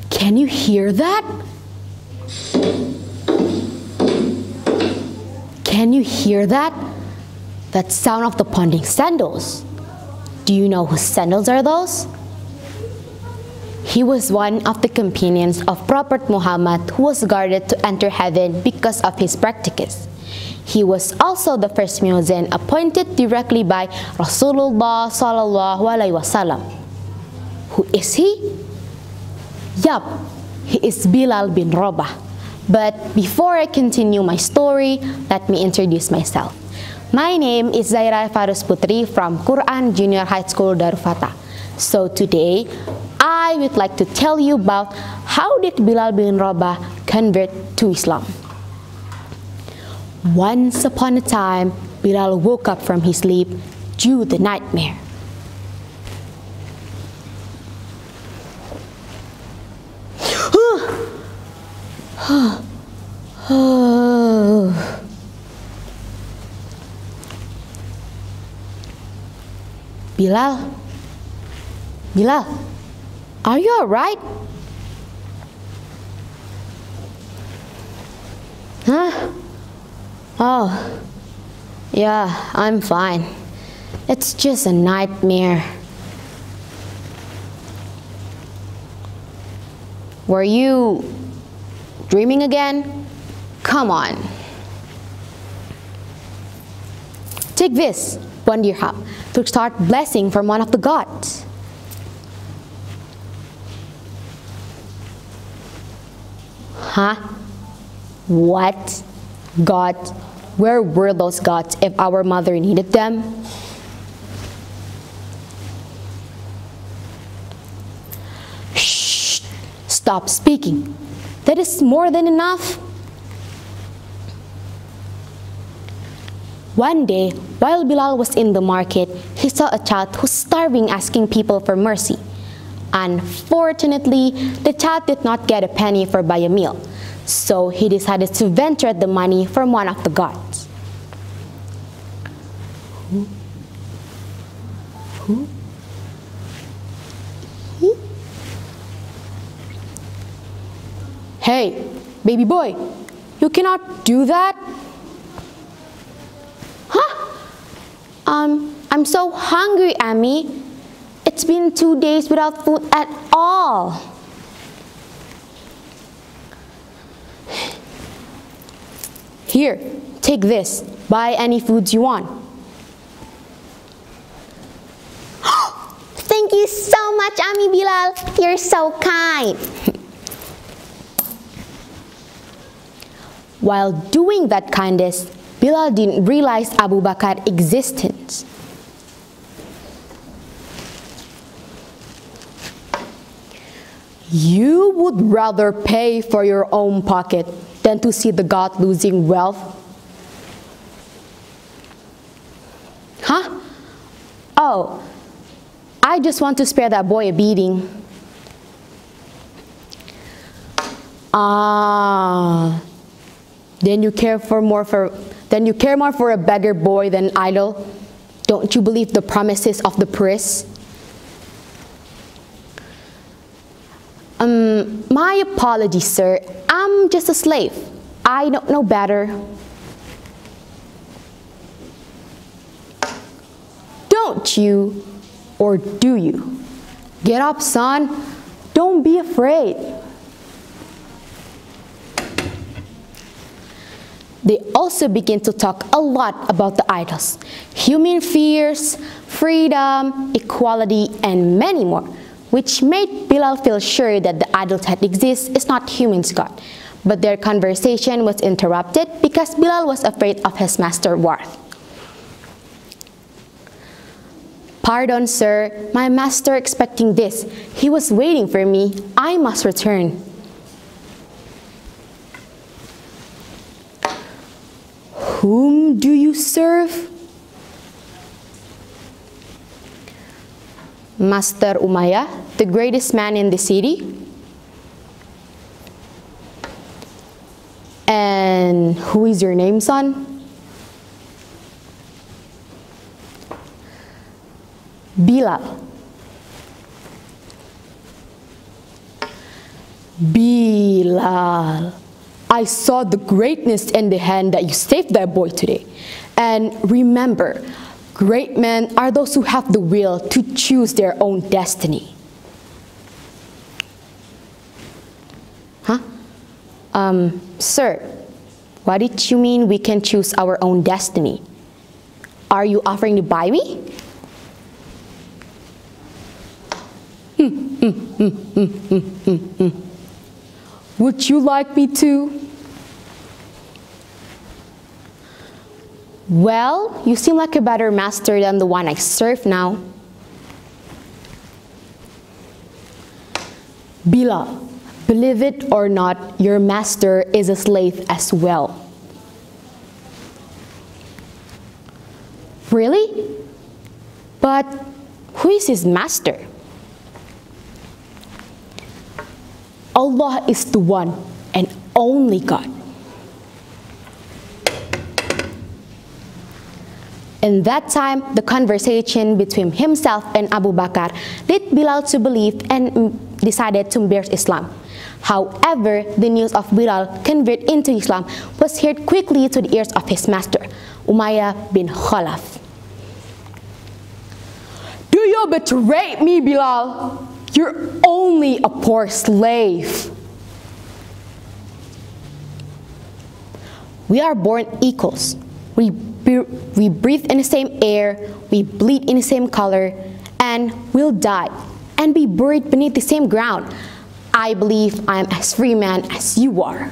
Can you hear that? Can you hear that? That sound of the pounding sandals. Do you know whose sandals are those? He was one of the companions of Prophet Muhammad who was guarded to enter heaven because of his practices. He was also the first muezzin appointed directly by Rasulullah sallallahu alaihi wasallam. Who is he? Yup, he is Bilal bin Rabah. But before I continue my story, let me introduce myself. My name is Zhahira Fairus Putri from Quran Junior High School Darul Fattah. So today, I would like to tell you about how did Bilal bin Rabah convert to Islam. Once upon a time, Bilal woke up from his sleep due to the nightmare. Bilal, are you alright? Huh? Oh, yeah, I'm fine. It's just a nightmare. Were you dreaming again? Come on. Take this, 1 dirham, to start blessing from one of the gods. Huh? What? Gods? Where were those gods if our mother needed them? Shh! Stop speaking. That is more than enough. One day, while Bilal was in the market, he saw a child who's starving, asking people for mercy. Unfortunately, the child did not get a penny for buy a meal, so he decided to venture the money from one of the gods. Who? Hey, baby boy, you cannot do that. Huh? I'm so hungry, Amy. It's been 2 days without food at all. Here, take this. Buy any foods you want. Thank you so much, Ami Bilal. You're so kind. While doing that kindness, Bilal didn't realize Abu Bakar's existence. You would rather pay for your own pocket than to see the God losing wealth? Huh? Oh, I just want to spare that boy a beating. Then you care more for a beggar boy than idol? Don't you believe the promises of the priest? My apologies, sir. I'm just a slave. I don't know better. Don't you? Or do you? Get up, son. Don't be afraid. They also begin to talk a lot about the idols, human fears, freedom, equality, and many more, which made Bilal feel sure that the idol that exists is not human's God. But their conversation was interrupted because Bilal was afraid of his master's wrath. Pardon, sir, my master expecting this. He was waiting for me. I must return. Whom do you serve? Master Umayyah, the greatest man in the city. And who is your name, son? Bilal. Bilal, I saw the greatness in the hand that you saved that boy today. And remember, great men are those who have the will to choose their own destiny. Huh? Sir, what did you mean we can choose our own destiny? Are you offering to buy me? Would you like me to? Well, you seem like a better master than the one I serve now. Bilal, believe it or not, your master is a slave as well. Really? But who is his master? Allah is the one and only God. In that time, the conversation between himself and Abu Bakr led Bilal to believe and decided to embrace Islam. However, the news of Bilal convert into Islam was heard quickly to the ears of his master, Umayyah bin Khalaf. Do you betray me, Bilal? You're only a poor slave. We are born equals. We breathe in the same air, we bleed in the same color, and we'll die and be buried beneath the same ground. I believe I am as free man as you are.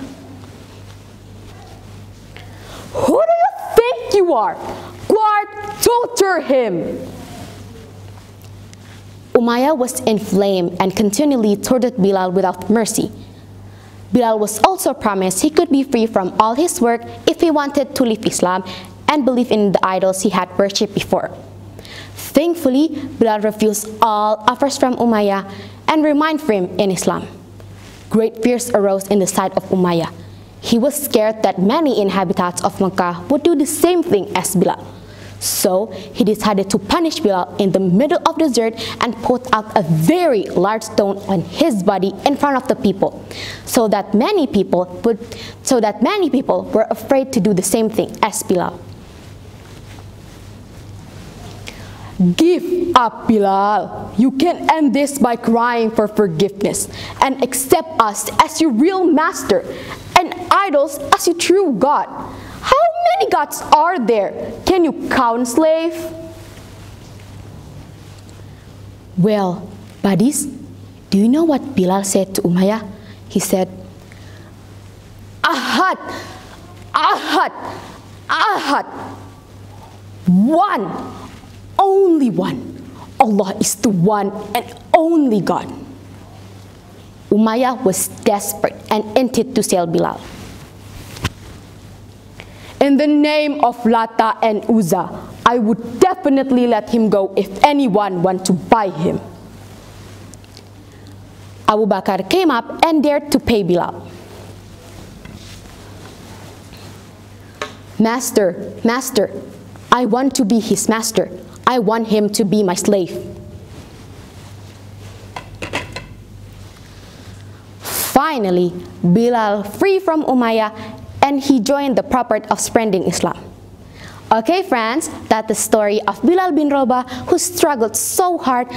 Who do you think you are? Guard, torture him. Umayyah was inflamed and continually tortured Bilal without mercy. Bilal was also promised he could be free from all his work if he wanted to leave Islam and believe in the idols he had worshipped before. Thankfully, Bilal refused all offers from Umayyah and remained firm in Islam. Great fears arose in the sight of Umayyah. He was scared that many inhabitants of Mecca would do the same thing as Bilal. So he decided to punish Bilal in the middle of the desert and put out a very large stone on his body in front of the people, so that many people were afraid to do the same thing as Bilal. Give up, Bilal. You can end this by crying for forgiveness and accept us as your real master and idols as your true God. How many gods are there? Can you count, slave? Well, buddies, do you know what Bilal said to Umayyah? He said, Ahad, Ahad, Ahad. One, only one. Allah is the one and only God. Umayyah was desperate and intended to sell Bilal. In the name of Lata and Uzza, I would definitely let him go if anyone wants to buy him. Abu Bakr came up and dared to pay Bilal. Master, master, I want to be his master. I want him to be my slave. Finally, Bilal free from Umayyah, and he joined the purpose of spreading Islam. Okay friends, that's the story of Bilal bin Rabah, who struggled so hard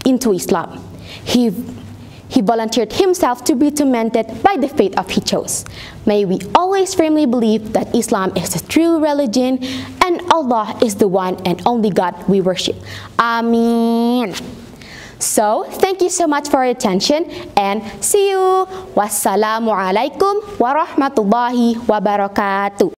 into Islam. He volunteered himself to be tormented by the fate of he chose. May we always firmly believe that Islam is the true religion and Allah is the one and only God we worship. Ameen. So, thank you so much for your attention and see you. Wassalamu alaikum warahmatullahi wabarakatuh.